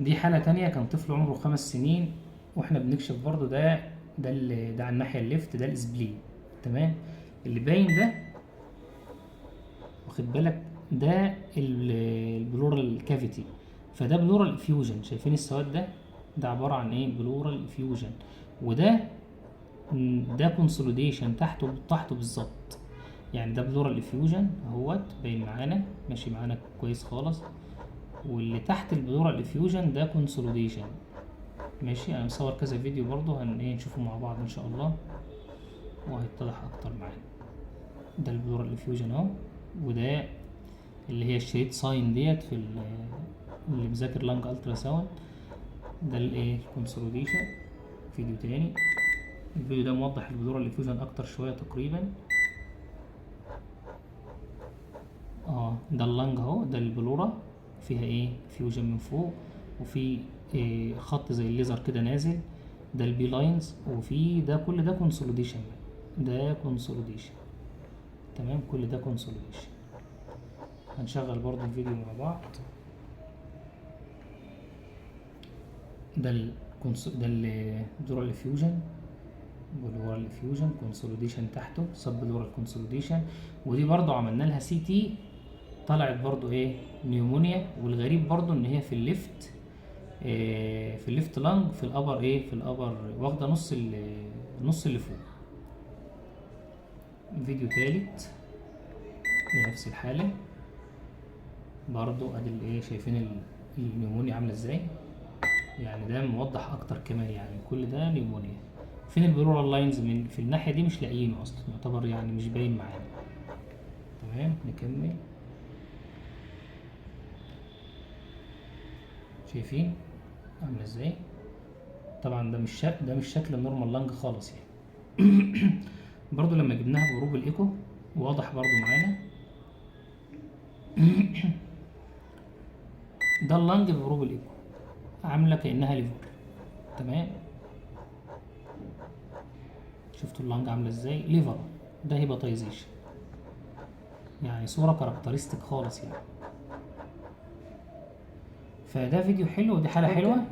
دي حالة تانية، كان طفل عمره 5 سنين واحنا بنكشف برضو. ده على الناحية الليفت، ده الاسبلين. تمام. اللي باين ده، واخد بالك، ده البلورال كافيتي. فده بلورال افيوجن. شايفين السواد ده؟ ده عبارة عن ايه؟ بلورال افيوجن. وده ده كونسوليديشن تحته بالظبط. يعني ده بلورال افيوجن اهوت باين معانا، ماشي معانا كويس خالص. واللي تحت البلورال افيوجن ده كونسوليديشن. ماشي. انا مصور كذا فيديو برضو، ايه نشوفه مع بعض ان شاء الله وهيتضح اكتر معانا. ده البلورال افيوجن اهو. وده اللي هي الشريط ساين ديت في اللي مذاكر لانج الترا ساوند. ده الايه؟ الكونسوليديشن. فيديو تاني. الفيديو ده موضح البلورال افيوجن اكتر شويه تقريبا. ده اللنج اهو، ده البلورا فيها ايه؟ فيوجن من فوق، وفي إيه خط زي الليزر كده نازل. ده البي لاينز. وفي ده كل ده كونسوليديشن. ده كونسوليديشن. تمام. كل ده كونسوليديشن. هنشغل برضو الفيديو مع بعض. ده البلورال افيوجن. بلورال افيوجن كونسوليديشن تحته، سب بلورال كونسوليديشن. ودي برضو عملنا لها سي تي، طلعت برضو ايه؟ نيومونيا. والغريب برضو ان هي في الليفت، في الليفت لانج، في الابر ايه؟ في الابر واخده النص اللي فوق. فيديو تالت بنفس الحاله برضو. ادي الايه؟ شايفين النيومونيا عامله ازاي؟ يعني ده موضح اكتر كمان. يعني كل ده نيومونيا. فين البلورال لاينز؟ من في الناحيه دي مش لاقيينه اصلا، يعتبر يعني مش باين معانا. تمام. نكمل. شايفين عامله ازاي؟ طبعا ده مش شكل النورمال لانج خالص يعني. برضو لما جبناها بغروب الايكو واضح برضو معانا. ده اللانج بغروب الايكو، عامله كانها ليفر. تمام. شفتوا اللانج عامله ازاي؟ ليفر. ده هيباتايزيشن. يعني صوره كاركترستيك خالص يعني. فده فيديو حلو ودي حاله حلوه.